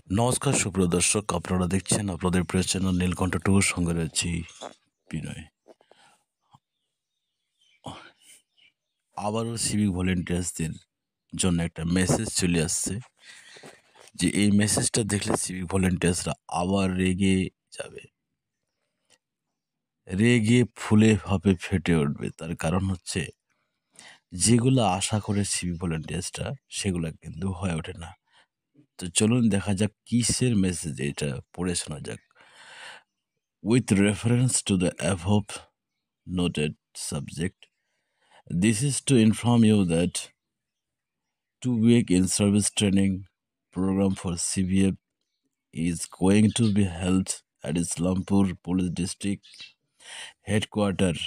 নমস্কার সুপ্রিয় দর্শক, আপনারা দেখছেন আপনাদের প্রিয় চ্যানেল নীলকণ্ঠ টুর, সঙ্গে রয়েছি বিনয়। আবারও সিভিক ভলেন্টিয়ার্সদের জন্য একটা মেসেজ চলে আসছে, যে এই মেসেজটা দেখলে সিভিক ভলেন্টিয়ার্সরা আবার রেগে যাবে, রেগে ফুলে ভাবে ফেটে উঠবে। তার কারণ হচ্ছে, যেগুলো আশা করে সিভিক ভলেন্টিয়ার্সরা সেগুলো কিন্তু হয়ে ওঠে না। তো চলুন দেখা যাক কিসের মেসেজ, এটা পড়ে শোনা যাক। With reference to the above noted subject, this is to inform you that 2-week in-service training program for CVF is going to be held at Islampur Police District headquarters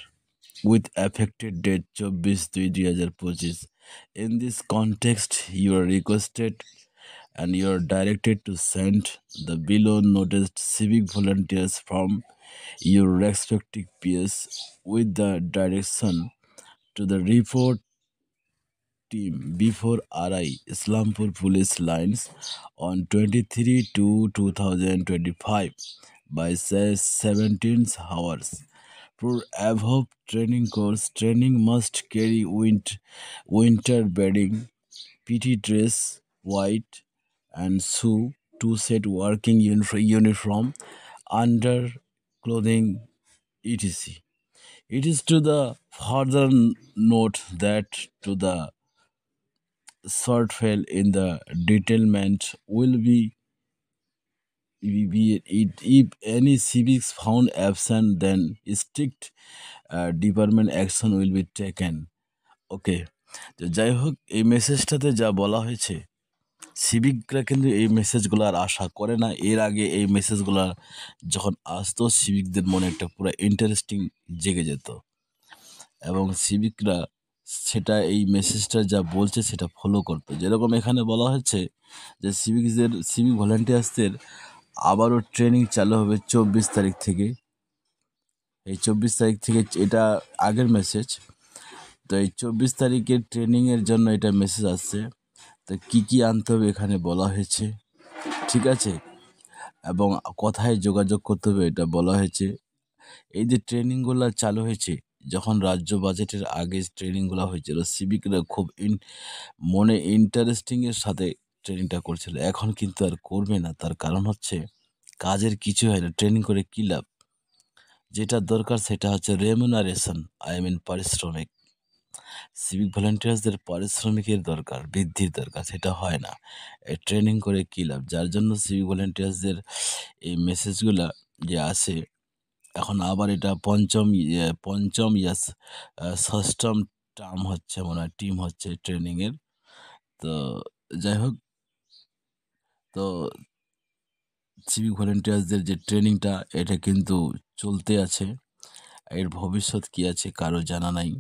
with effective date 24/2/2025. In this context, you are requested and you are directed to send the below noticed civic volunteers from your respective PS with the direction to the report team before RI Islampur Police Lines on 23/2/2025 by say 17 hours. For above training course, training must carry winter bedding, PT dress, white and shoe, 2 set working uniform, under clothing, etc. It is to the further note that to the shortfall in the detailment will be it, if any civics found absent, then strict department action will be taken. ওকে, তো যাই হোক, এই মেসেজটাতে যা বলা হয়েছে, সিভিকরা কিন্তু এই মেসেজগুলো আর আশা করে না। এর আগে এই মেসেজগুলো যখন আসতো, সিভিকদের মনে একটা পুরো ইন্টারেস্টিং জেগে যেত এবং সিভিকরা সেটা, এই মেসেজটা যা বলছে সেটা ফলো করতো। যেরকম এখানে বলা হচ্ছে যে সিভিক ভলেন্টিয়ার্সদের আবারও ট্রেনিং চালু হবে 24 তারিখ থেকে। এই 24 তারিখ থেকে, এটা আগের মেসেজ। তো এই 24 তারিখের ট্রেনিংয়ের জন্য এটা মেসেজ আসছে। তো কী কী আনতে হবে এখানে বলা হয়েছে, ঠিক আছে, এবং কোথায় যোগাযোগ করতে হবে এটা বলা হয়েছে। এই যে ট্রেনিংগুলো চালু হয়েছে, যখন রাজ্য বাজেটের আগে ট্রেনিংগুলো হয়েছিল, সিভিকরা খুব মনে ইন্টারেস্টিংয়ের সাথে ট্রেনিংটা করছিল। এখন কিন্তু আর করবে না। তার কারণ হচ্ছে, কাজের কিছু হয় না, ট্রেনিং করে কী লাভ? যেটা দরকার সেটা হচ্ছে রেমুনারেশন, পারিশ্রমিক। সিভিক ভলেন্টিয়ার্সদের পারিশ্রমিকের দরকার, বৃদ্ধির দরকার, সেটা হয় না। এই ট্রেনিং করে কী লাভ? যার জন্য সিভিক ভলেন্টিয়ার্সদের এই মেসেজগুলা যে আসে, এখন আবার এটা পঞ্চম ষষ্ঠম টার্ম হচ্ছে মনে হয়, টিম হচ্ছে ট্রেনিংয়ের। তো যাই হোক, তো সিভিক ভলেন্টিয়ার্সদের যে ট্রেনিংটা, এটা কিন্তু চলতে আছে। এর ভবিষ্যৎ কী আছে কারো জানা নাই।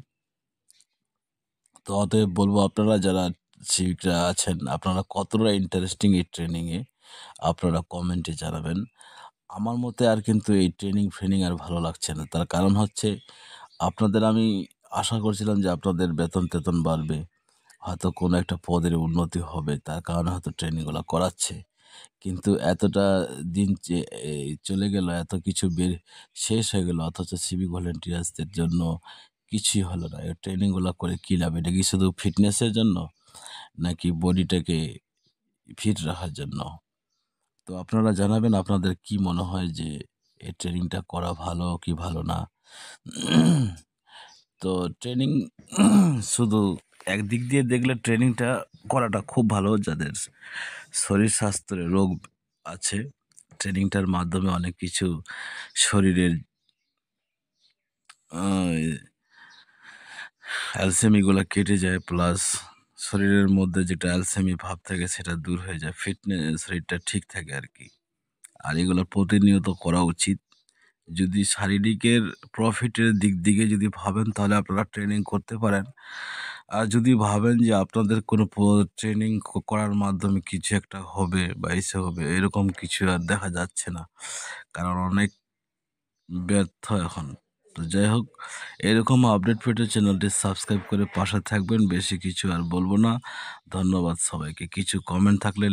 তো অতএব বলবো, আপনারা যারা সিভিকরা আছেন, আপনারা কতটা ইন্টারেস্টিং এই ট্রেনিংয়ে, আপনারা কমেন্টে জানাবেন। আমার মতে আর কিন্তু এই ট্রেনিং আর ভালো লাগছে না। তার কারণ হচ্ছে, আপনাদের আমি আশা করছিলাম যে আপনাদের বেতন টেতন বাড়বে, হয়তো কোনো একটা পদের উন্নতি হবে, তার কারণে হয়তো ট্রেনিংগুলো করাচ্ছে। কিন্তু এতটা দিন চলে গেল, এত কিছু শেষ হয়ে গেল, অথচ সিভিক ভলেন্টিয়ার্সদের জন্য কিছুই হলো না। এই ট্রেনিংগুলো করে কী লাভ? এটা কি শুধু ফিটনেসের জন্য, নাকি বডিটাকে ফিট রাখার জন্য? তো আপনারা জানাবেন আপনাদের কি মনে হয়, যে এই ট্রেনিংটা করা ভালো কি ভালো না। তো ট্রেনিং শুধু একদিক দিয়ে দেখলে ট্রেনিংটা করাটা খুব ভালো। যাদের শরীর স্বাস্থ্যের রোগ আছে, ট্রেনিংটার মাধ্যমে অনেক কিছু শরীরের অ্যালসেমিগুলো কেটে যায়, প্লাস শরীরের মধ্যে যেটা অ্যালসেমি ভাব থাকে সেটা দূর হয়ে যায়, শরীরটা ঠিক থাকে আর কি। আর এগুলো প্রতিনিয়ত করা উচিত। যদি শারীরিকের প্রফিটের দিক দিকে যদি ভাবেন, তাহলে আপনারা ট্রেনিং করতে পারেন। আর যদি ভাবেন যে আপনাদের কোনো ট্রেনিং করার মাধ্যমে কিছু একটা হবে বা এসে হবে, এরকম কিছু আর দেখা যাচ্ছে না, কারণ অনেক ব্যর্থ এখন। তো যাই হোক, এরকম আপডেট পেতে চ্যানেলটি সাবস্ক্রাইব করে পাশে থাকবেন। বেশি কিছু আর বলবো না। ধন্যবাদ সবাইকে। কিছু কমেন্ট থাকলে